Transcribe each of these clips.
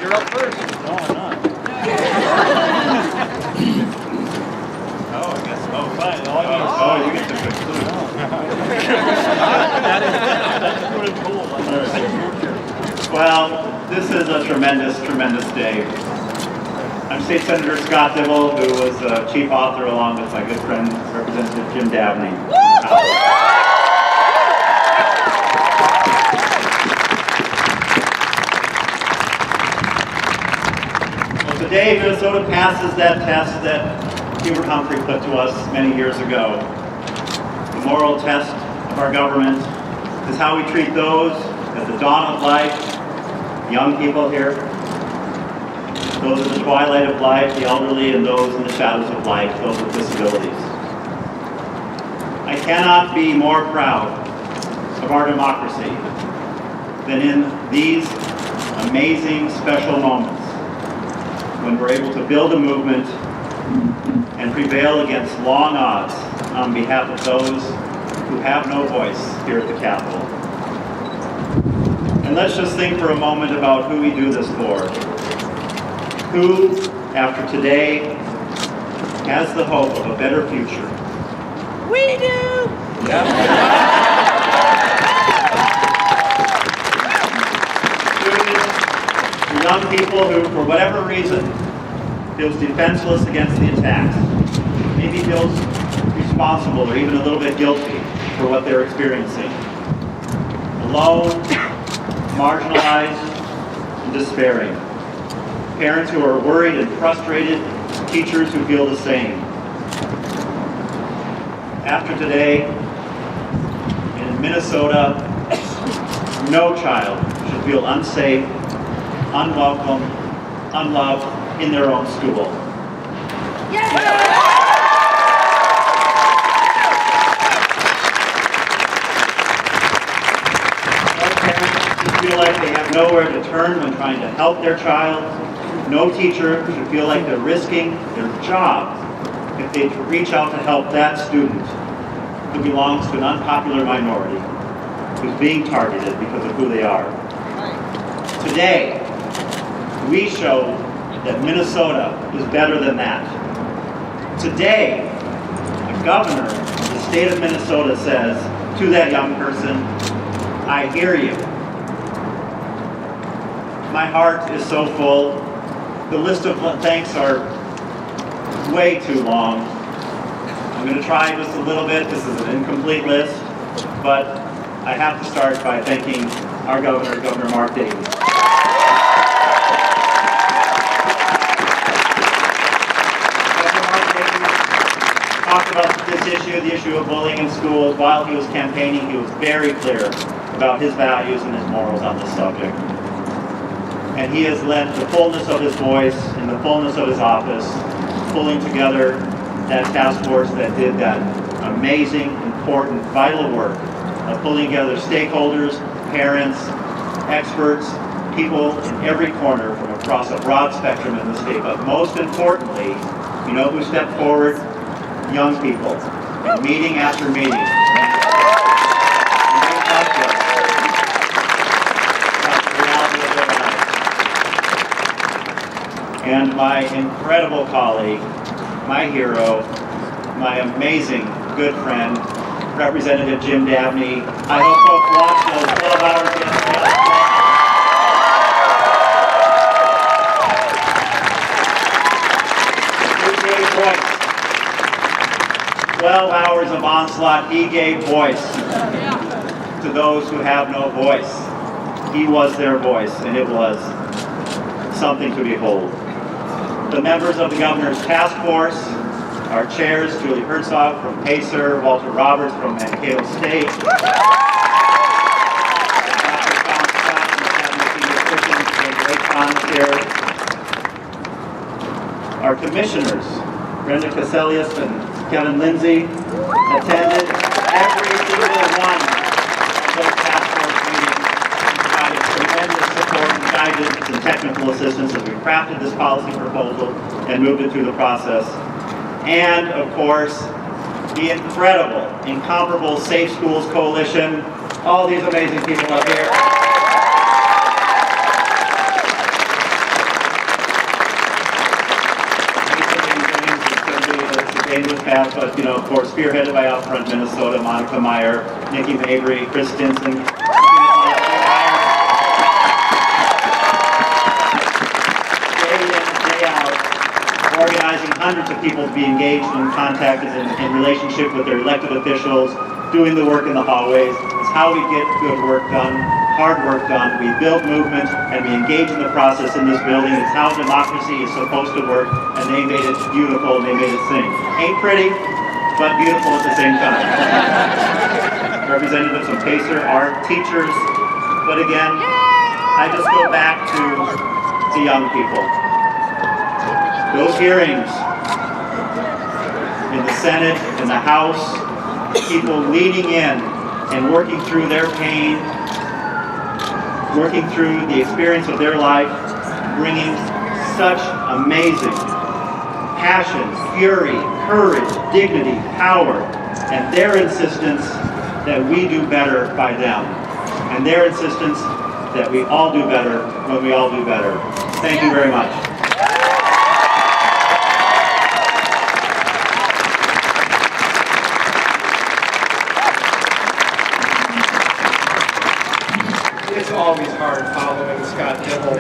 You're up first. No, I'm not. Oh, I guess. Oh, fine. Oh, you get the good clue. That's cool. Well, this is a tremendous, tremendous day. I'm State Senator Scott Dibble, who was chief author along with my good friend, Representative Jim Dabney. Today, Minnesota passes that test that Hubert Humphrey put to us many years ago. The moral test of our government is how we treat those at the dawn of life, young people here, those at the twilight of life, the elderly, and those in the shadows of life, those with disabilities. I cannot be more proud of our democracy than in these amazing special moments when we're able to build a movement and prevail against long odds on behalf of those who have no voice here at the Capitol. And let's just think for a moment about who we do this for. Who, after today, has the hope of a better future? We do! Young people who, for whatever reason, feels defenseless against the attacks, maybe feels responsible or even a little bit guilty for what they're experiencing. Alone, marginalized, and despairing. Parents who are worried and frustrated, teachers who feel the same. After today, in Minnesota, no child should feel unsafe, unwelcome, unloved in their own school. No parent should feel like they have nowhere to turn when trying to help their child. No teacher should feel like they're risking their job if they reach out to help that student who belongs to an unpopular minority, who's being targeted because of who they are. Today, we show that Minnesota is better than that. Today, the governor of the state of Minnesota says to that young person, I hear you. My heart is so full. The list of thanks are way too long. I'm going to try just a little bit. This is an incomplete list, but I have to start by thanking our governor, Governor Mark Dayton. Talked about this issue, the issue of bullying in schools. While he was campaigning, he was very clear about his values and his morals on this subject. And he has led the fullness of his voice and the fullness of his office, pulling together that task force that did that amazing, important, vital work of pulling together stakeholders, parents, experts, people in every corner from across a broad spectrum in the state, but most importantly, You know who stepped forward? Young people, meeting after meeting. And they talked to us about the reality of their lives. And my incredible colleague, my hero, my amazing good friend, Representative Jim Dabney. I hope folks watched those 12 hours yesterday. 12 hours of onslaught, he gave voice to those who have no voice. He was their voice, and it was something to behold. The members of the governor's task force, our chairs, Julie Herzog from Pacer, Walter Roberts from Mankato State, Dr. Tom Scott from San Luis Christian, here. Our commissioners, Brenda Caselius and Kevin Lindsay, attended every single one of those task force meetings and provided tremendous support and guidance and technical assistance as we crafted this policy proposal and moved it through the process. And, of course, the incredible, incomparable Safe Schools Coalition, all these amazing people up here. Dangerous path, but of course, spearheaded by Out Front Minnesota, Monica Meyer, Nikki Mabry, Chris Stinson. Day in, day out, organizing hundreds of people to be engaged and contacted in relationship with their elected officials, doing the work in the hallways. It's how we get good work done, hard work done. We build movement and we engage in the process in this building. It's how democracy is supposed to work, and they made it beautiful and they made it sing. Ain't pretty, but beautiful at the same time. Representatives of Pacer are teachers, but again, I just go back to the young people. Those hearings in the Senate, in the House, people leaning in and working through their pain, working through the experience of their life, bringing such amazing passion, fury, courage, dignity, power, and their insistence that we do better by them, and their insistence that we all do better when we all do better. Thank you very much. It's always hard following Scott Dibble.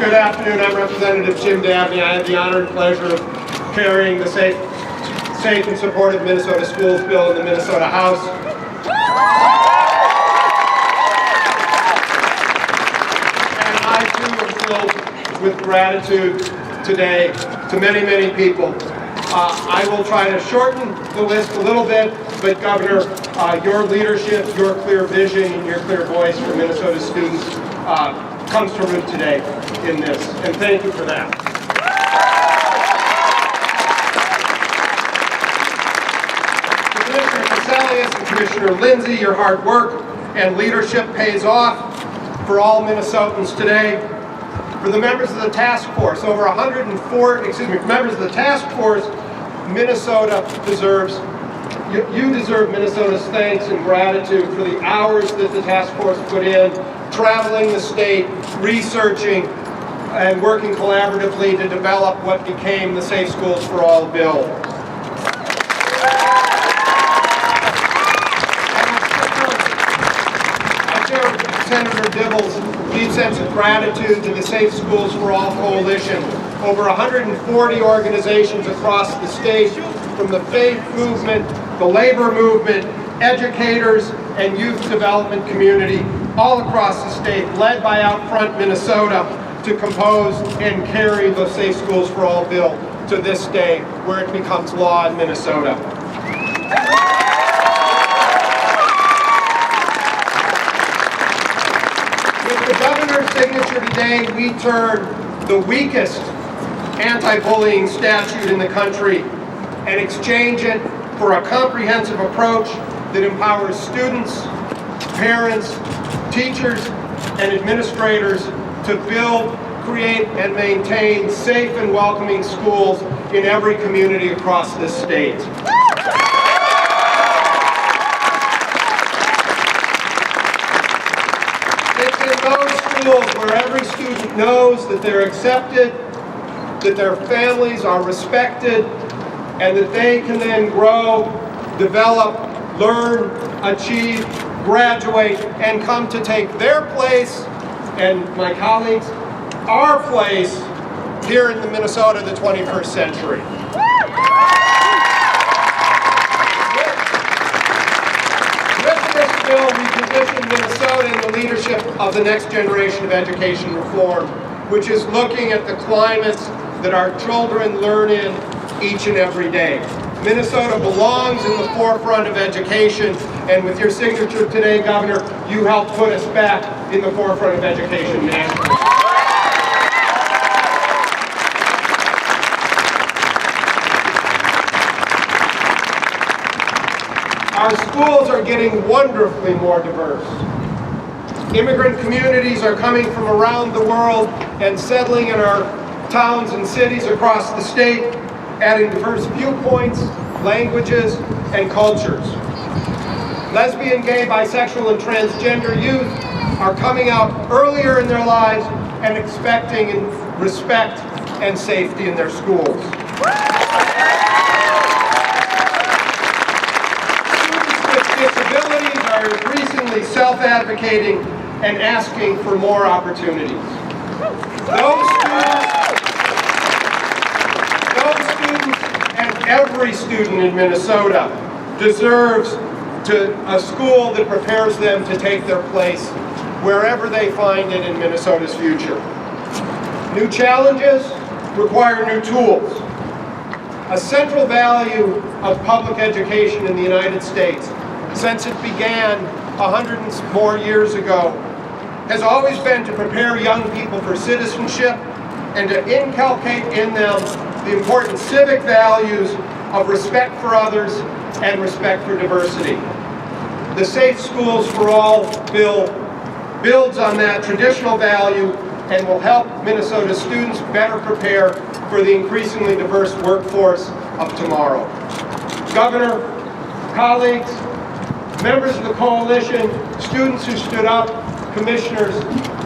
Good afternoon, I'm Representative Jim Dabney. I have the honor and pleasure of carrying the Safe and Supportive Minnesota Schools Bill in the Minnesota House. And I too am filled with gratitude today to many, many people. I will try to shorten the list a little bit, but Governor, your leadership, your clear vision, and your clear voice for Minnesota students comes to root today in this, and thank you for that. Commissioner Caselius and Commissioner Lindsay, your hard work and leadership pays off for all Minnesotans today. For the members of the task force, members of the task force, Minnesota deserves, you deserve Minnesota's thanks and gratitude for the hours that the task force put in, traveling the state, researching, and working collaboratively to develop what became the Safe Schools for All bill. I share Senator Dibble's deep sense of gratitude to the Safe Schools for All Coalition. Over 140 organizations across the state, from the faith movement, the labor movement, educators, and youth development community, all across the state, led by Out Front Minnesota, to compose and carry the Safe Schools for All bill to this day, where it becomes law in Minnesota. With the governor's signature today, we turn the weakest anti-bullying statute in the country and exchange it for a comprehensive approach that empowers students, parents, teachers, and administrators to build create and maintain safe and welcoming schools in every community across this state. It's in those schools where every student knows that they're accepted, that their families are respected, and that they can then grow, develop, learn, achieve, graduate, and come to take their place, and my colleagues, our place here in the Minnesota of the 21st century. With this bill, we position Minnesota in the leadership of the next generation of education reform, which is looking at the climates that our children learn in each and every day. Minnesota belongs in the forefront of education, and with your signature today, Governor, you helped put us back in the forefront of education nationally. Our schools are getting wonderfully more diverse. Immigrant communities are coming from around the world and settling in our towns and cities across the state, adding diverse viewpoints, languages, and cultures. Lesbian, gay, bisexual, and transgender youth are coming out earlier in their lives and expecting respect and safety in their schools. Students with disabilities are increasingly self-advocating and asking for more opportunities. Those students and every student in Minnesota deserves a school that prepares them to take their place wherever they find it in Minnesota's future. New challenges require new tools. A central value of public education in the United States, since it began 100 and more years ago, has always been to prepare young people for citizenship and to inculcate in them the important civic values of respect for others and respect for diversity. The Safe Schools for All bill builds on that traditional value and will help Minnesota students better prepare for the increasingly diverse workforce of tomorrow. Governor, colleagues, members of the coalition, students who stood up, commissioners,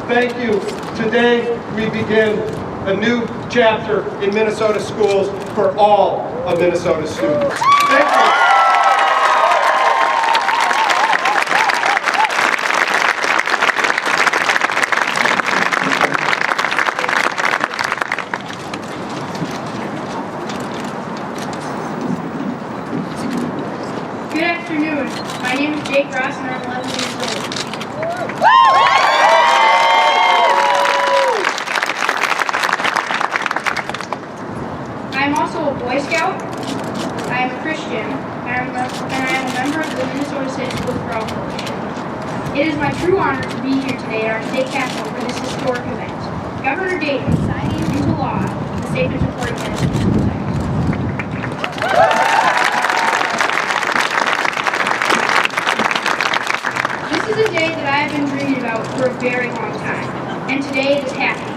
thank you. Today we begin a new chapter in Minnesota schools for all of Minnesota's students. Thank you. Good afternoon. My name is Jake Ross and I'm 11 years old. I am also a Boy Scout. I am a Christian, and I am a member of the Minnesota Safe Schools for All Coalition. It is my true honor to be here today at our state capitol for this historic event. Governor Dayton signing into law the Safe and Supportive Education Act. This is a day that I have been dreaming about for a very long time, and today it is happening.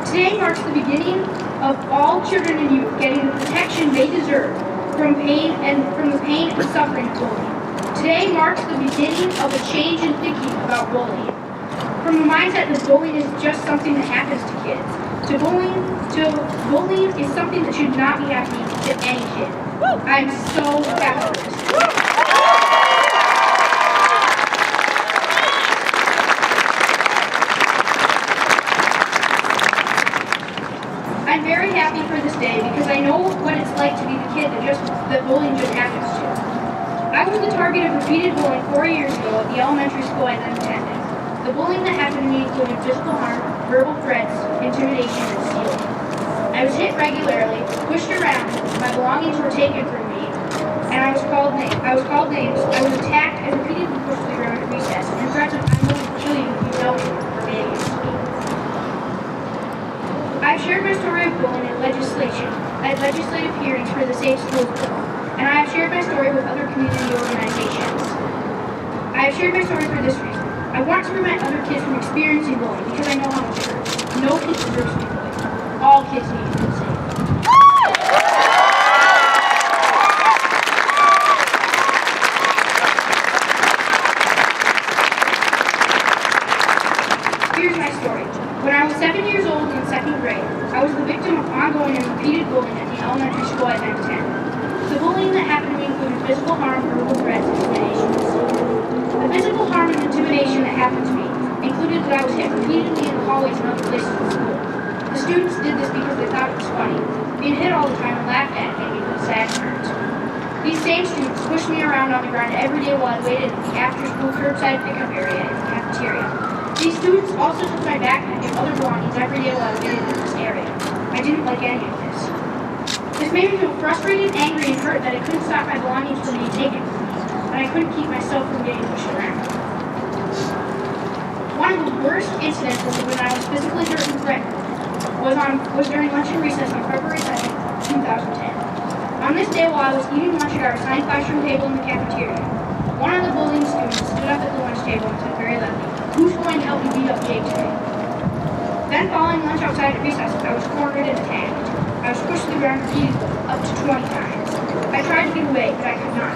Today marks the beginning of all children and youth getting the protection they deserve from the pain and suffering of bullying. Today marks the beginning of a change in thinking about bullying. From the mindset that bullying is just something that happens to kids, to bullying is something that should not be happening to any kid. I'm so happy for this. I'm very happy for this day because I know what it's like to be the kid that bullying just happens to. I was the target of repeated bullying 4 years ago at the elementary school I then attended. The bullying that happened to me included physical harm, verbal threats, intimidation, and stealing. I was hit regularly, pushed around, my belongings were taken from me, and I was called names. I was attacked and repeatedly pushed to the ground at recess, and threatened I'm going to kill you if you don't remain against me. I've shared my story of bullying at legislative hearings for the Safe Schools bill, and I have shared my story with other community organizations. I have shared my story for this reason. I want to prevent other kids from experiencing bullying because I know how much it hurts. No kid deserves to be bullied. All kids need to feel safe. Here's my story. When I was 7 years old in second grade, I was the victim of ongoing and repeated bullying at the elementary school I then attended. The bullying that happened to me included physical harm, verbal threats, and intimidations. The physical harm and intimidation that happened to me included that I was hit repeatedly in the hallways and other places in school. The students did this because they thought it was funny. Being hit all the time and laughed at made me feel sad and hurt. These same students pushed me around on the ground every day while I waited at the after-school curbside pickup area in the cafeteria. These students also took my backpack and other belongings every day while I waited in this area. I didn't like any of this. This made me feel frustrated, angry, and hurt that I couldn't stop my belongings from being taken from me, and I couldn't keep myself from getting pushed around. One of the worst incidents was when I was physically hurt and threatened was during lunch and recess on February 2nd, 2010. On this day, while I was eating lunch at our assigned classroom table in the cafeteria, one of the bullying students stood up at the lunch table and said very loudly, "Who's going to help me beat up Jake today?" Then following lunch outside at recess, I was cornered and attacked. I was pushed to the ground repeatedly, up to 20 times. I tried to get away, but I could not.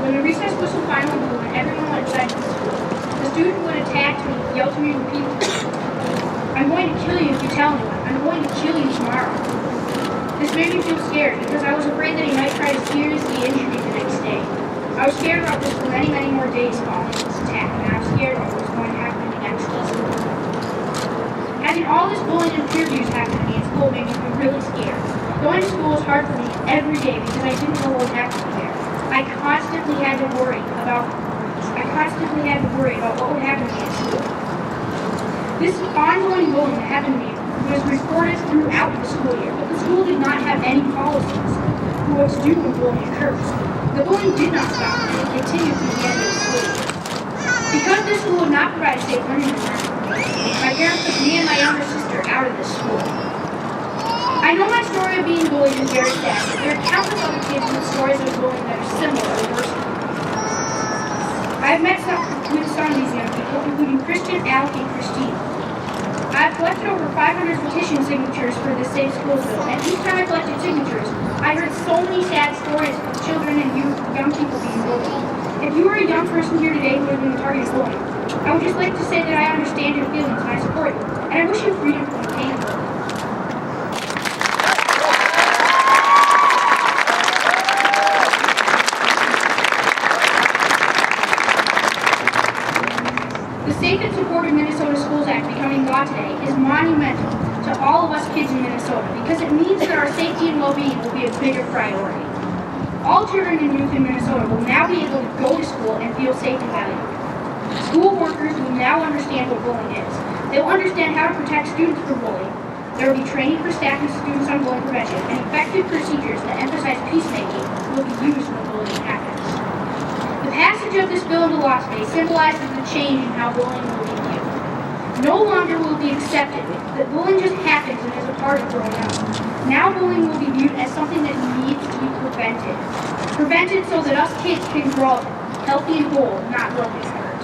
When the recess whistle finally blew and everyone went inside the school, the student who had attacked me yelled to me repeatedly, "I'm going to kill you if you tell anyone. I'm going to kill you tomorrow." This made me feel scared because I was afraid that he might try to seriously injure me the next day. I was scared about this for many, many more days following this attack, and I was scared about what was going to happen to me next day. Having all this bullying and peer abuse happen to me in school made me feel really scared. Going to school was hard for me every day because I didn't know what would happen to me there. I constantly had to worry about what would happen to me at school. This ongoing bullying that happened to me was reported throughout the school year, but the school did not have any policies for what to do when bullying occurs. The bullying did not stop and it continued through the end of the school year. Because this school would not provide a safe learning environment, my parents took me and my younger sister out of this school. I know my story of being bullied is very sad, but there are countless other kids with stories of bullying that are similar or worse. I've met with some of these young people, including Christian, Alec, and Christine. I've collected over 500 petition signatures for the Safe Schools Bill, and each time I collected signatures, I heard so many sad stories of children and young people being bullied. If you are a young person here today who has been the target of bullying, I would just like to say that I understand your feelings and I support you, and I wish you freedom from the pain of bullying. The Safe and Supportive Minnesota Schools Act becoming law today is monumental to all of us kids in Minnesota because it means that our safety and well-being will be a bigger priority. All children and youth in Minnesota will now be able to go to school and feel safe and valued. School workers will now understand what bullying is. They will understand how to protect students from bullying. There will be training for staff and students on bullying prevention, and effective procedures that emphasize peacemaking will be used when bullying happens. The passage of this bill into law today symbolizes the change in how bullying will be viewed. No longer will it be accepted that bullying just happens and is a part of growing up. Now bullying will be viewed as something that needs to be prevented. Prevented so that us kids can grow up healthy and whole, not broken and hurt.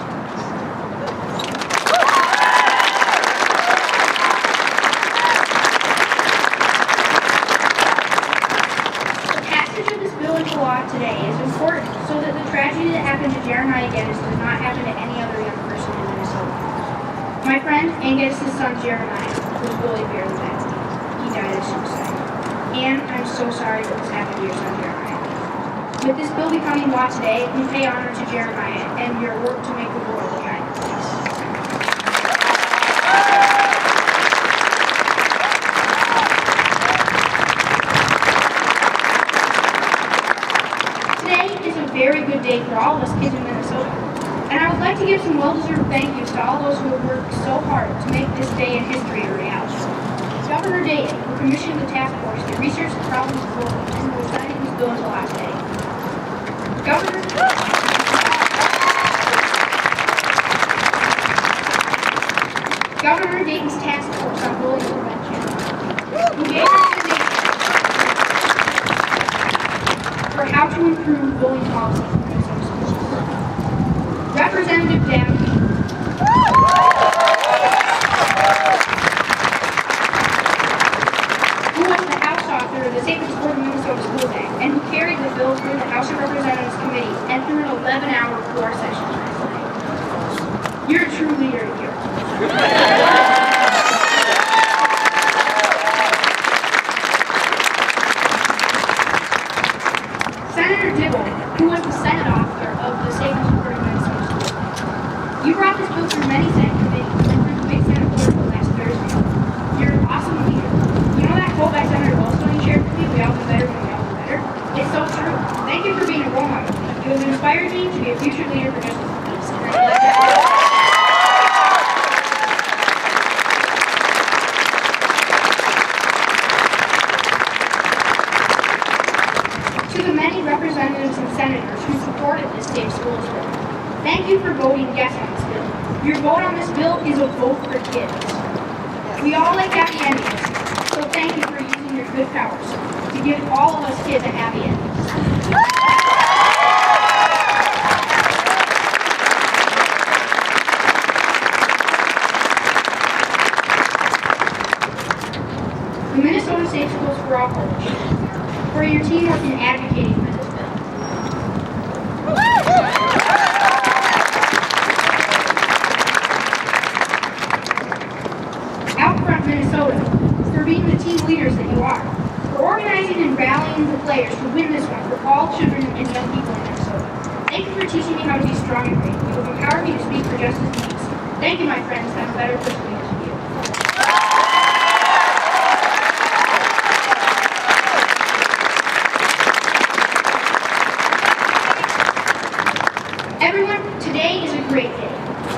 The passage of this bill into law today is important so that the tragedy that happened to Jeremiah Geddes does not happen to any other young person in Minnesota. My friend and Geddes' son Jeremiah was bullied very badly. He died of suicide. And I'm so sorry that this happened to your son Jeremiah. With this bill becoming law today, we pay honor to Jeremiah and your work to make the world a kinder place. Today is a very good day for all of us kids in Minnesota. And I would like to give some well-deserved thank yous to all those who have worked so hard to make this day in history a reality. Governor Dayton, who commissioned the task force to research the problems of bullying and who is signing this bill into law today. Governor Dayton's task force on bullying prevention, who gave recommendations for how to improve bullying policies in Minnesota schools. Representative Dam, Thank you for voting yes on this bill. Your vote on this bill is a vote for kids. We all like happy endings, so thank you for using your good powers to give all of us kids a happy ending. The Minnesota Safe Schools for All Coalition, for your teamwork in advocating for this bill. Outfront Minnesota, for being the team leaders that you are, for organizing and rallying the players to win this one for all children and young people in Minnesota. Thank you for teaching me how to be strong and brave. You have empowered me to speak for justice and peace. Thank you, my friends. I'm a better person because of you. Everyone, today is a great day.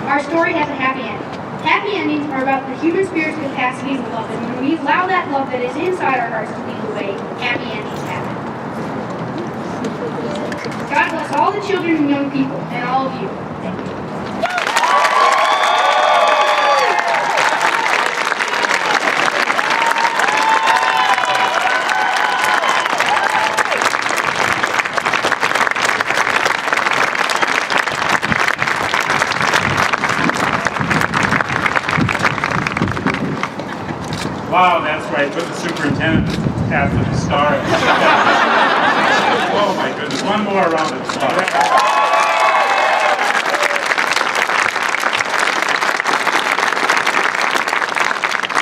Our story has a happy ending. Happy endings are about the human spirit's capacity to love, and when we allow that love that is inside our hearts to lead the way, happy endings happen. God bless all the children and young people, and all of you. Thank you. Wow, that's right. Put the superintendent after the star. Oh my goodness, one more round of applause.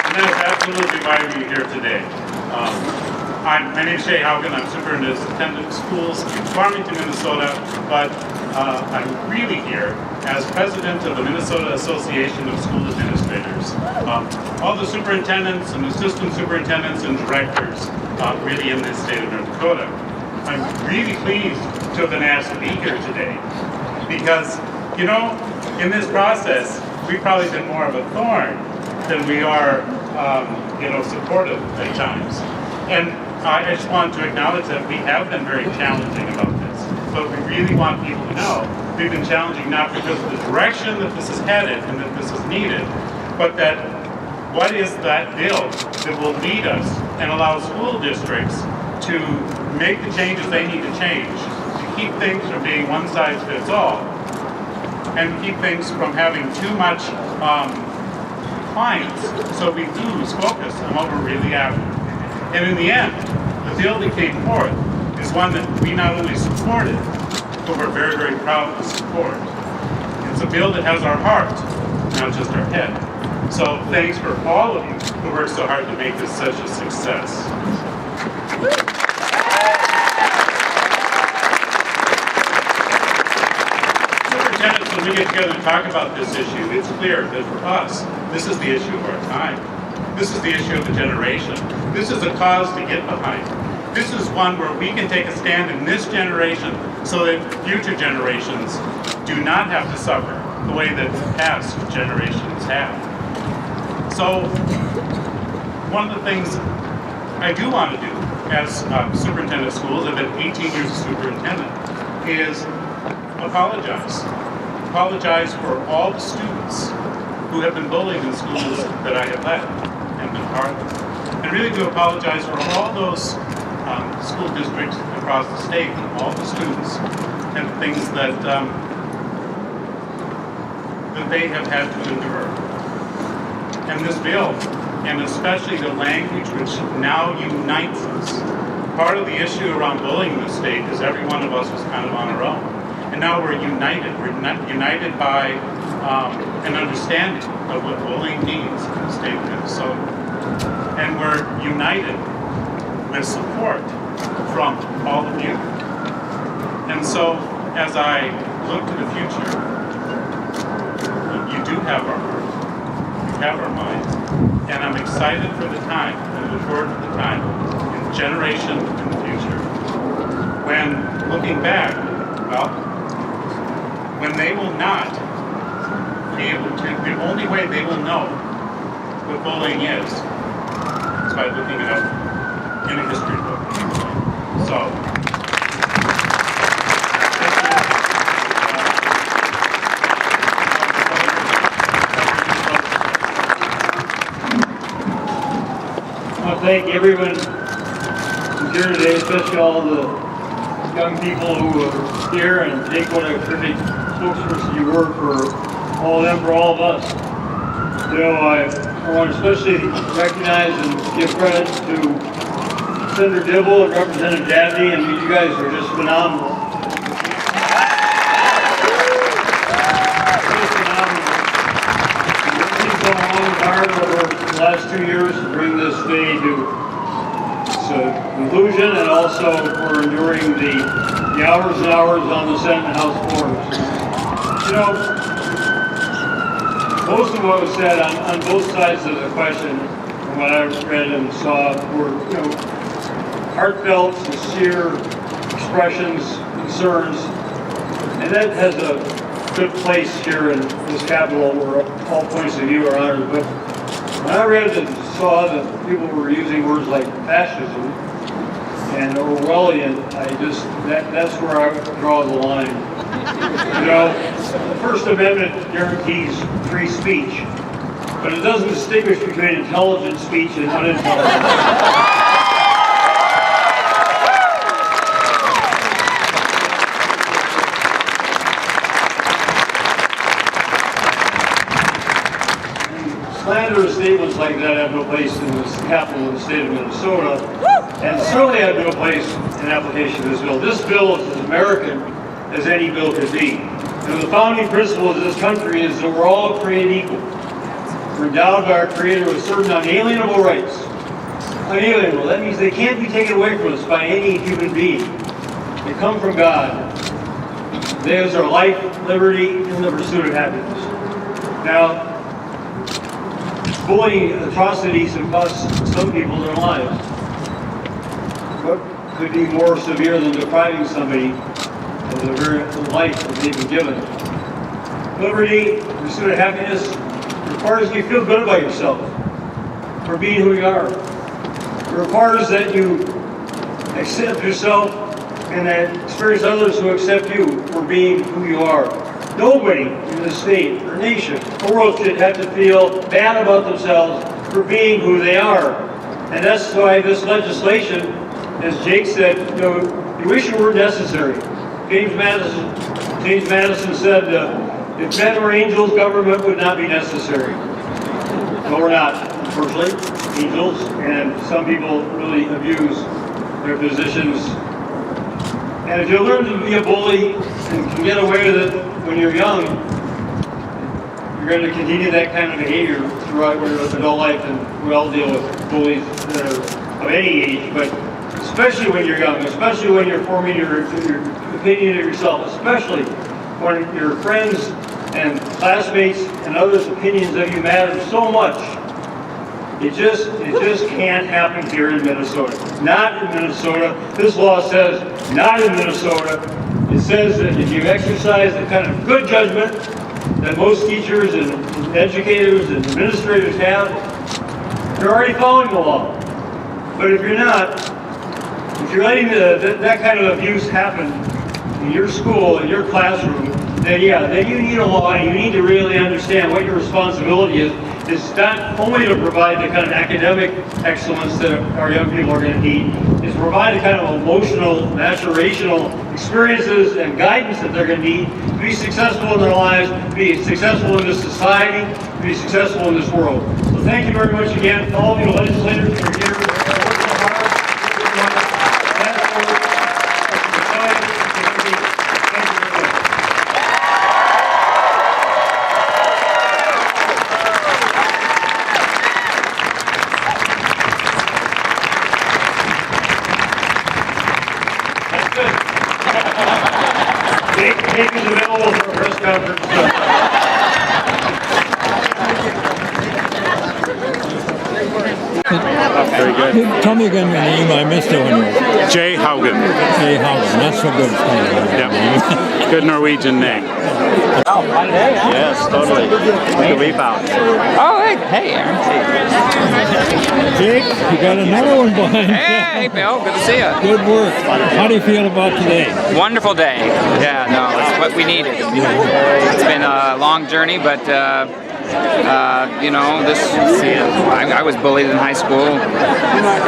And that's absolutely why we're here today. My name is Shay Haugen. I'm superintendent of schools in Farmington, Minnesota, but I'm really here as president of the Minnesota Association of School Administrators. All the superintendents and assistant superintendents and directors really in this state of North Dakota. I'm really pleased to have been asked to be here today because, you know, in this process, we've probably been more of a thorn than we are, supportive at times. And I just want to acknowledge that we have been very challenging about this, but we really want people to know we've been challenging not because of the direction that this is headed and that this is needed, but that what is that bill that will lead us and allow school districts to make the changes they need to change, to keep things from being one size fits all, and keep things from having too much compliance, so we lose focus on what we're really after. And in the end, the bill that came forth is one that we not only supported, but we're very, very proud to support. It's a bill that has our heart, not just our head. So thanks for all of you who worked so hard to make this such a success. Superintendents, when we get together and talk about this issue, it's clear that for us, this is the issue of our time. This is the issue of the generation. This is a cause to get behind. This is one where we can take a stand in this generation so that future generations do not have to suffer the way that past generations have. So, one of the things I do want to do as superintendent of schools, I've been 18 years a superintendent, is apologize. Apologize for all the students who have been bullied in schools that I have led and been part of. And really to apologize for all those school districts across the state, all the students, and things that they have had to endure. And this bill, and especially the language which now unites us. Part of the issue around bullying in the state is every one of us was kind of on our own. And now we're united. We're united by an understanding of what bullying means in the state of Minnesota. And we're united with support from all of you. And so, as I look to the future, you do have our heart, you have our minds, and I'm excited for the time, and look forward to the time, in generation in the future, when looking back, well, when they will not be able to, the only way they will know what bullying is by looking it up in a history book. So, thank everyone who's here today, especially all the young people who are here, and Jake, what a terrific spokesperson you were for all of them, for all of us. You know, I want to especially recognize and give credit to Senator Dibble and Representative Dabney. I mean, you guys are just phenomenal. Just phenomenal. Everything's going on hard over the last 2 years to bring this day to conclusion, and also for enduring the hours and hours on the Senate and House floors. You know, most of what was said on both sides of the question, from what I read and saw, were, you know, heartfelt, sincere expressions, concerns, and that has a good place here in this Capitol where all points of view are honored. But when I read and saw that people were using words like fascism and Orwellian, that's where I draw the line. You know, the First Amendment guarantees free speech, but it doesn't distinguish between intelligent speech and unintelligent. Slanderous statements like that have no place in the capital of the state of Minnesota, and certainly have no place in application of this bill. This bill is as American as any bill could be. And the founding principle of this country is that we're all created equal. We're endowed by our Creator with certain unalienable rights. Unalienable, that means they can't be taken away from us by any human being. They come from God. Theirs are life, liberty, and the pursuit of happiness. Now, bullying atrocities have cost some people their lives. What could be more severe than depriving somebody of the very life that they've been given? Liberty, pursuit of happiness, requires you to feel good about yourself for being who you are. It requires that you accept yourself and that experience others who accept you for being who you are. Nobody in the state or nation or world should have to feel bad about themselves for being who they are. And that's why this legislation, as Jake said, you know, you wish it were necessary. James Madison said, if men were angels, government would not be necessary. No, we're not, unfortunately, angels, and some people really abuse their positions. And if you learn to be a bully and can get away with it when you're young, you're going to continue that kind of behavior throughout your adult life, and we all deal with bullies that are of any age, but especially when you're young, especially when you're forming your opinion of yourself, especially when your friends and classmates and others' opinions of you matter so much. It just can't happen here in Minnesota. Not in Minnesota. This law says not in Minnesota. It says that if you exercise the kind of good judgment that most teachers and educators and administrators have, you're already following the law. But if you're not, if you're letting that kind of abuse happen in your school, in your classroom, then you need a law, and you need to really understand what your responsibility is. It's not only to provide the kind of academic excellence that our young people are going to need, it's to provide the kind of emotional, maturational experiences and guidance that they're going to need to be successful in their lives, to be successful in this society, to be successful in this world. So thank you very much again to all of you legislators who are here. Jake is available for a press conference. Very good. Tell me again your name. I missed it when you were. Jay Haugen. Jay Haugen. That's so good. Yep. Good Norwegian name. Yes, totally. Good rebound. Oh, hey, Aaron. Jake, you got another one behind you. Hey, Bill. Good to see you. Good work. How do you feel about today? Wonderful day. Yeah, no, it's what we needed. It's been a long journey, but you know, I was bullied in high school,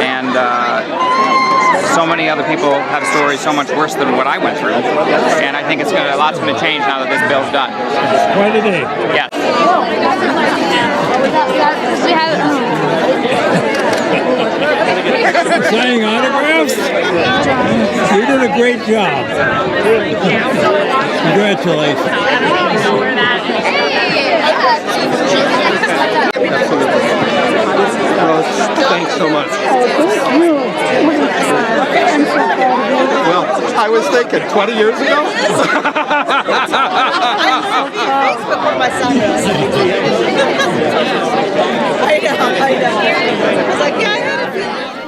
and so many other people have stories so much worse than what I went through. And I think it's a lot's going to change now that this bill's done. Quite a day. Yes. Signing autographs? You did a great job. Congratulations. Thanks so much. Well, I was thinking 20 years ago. Facebook where my son is. I know. I was like, yeah, I had a feeling.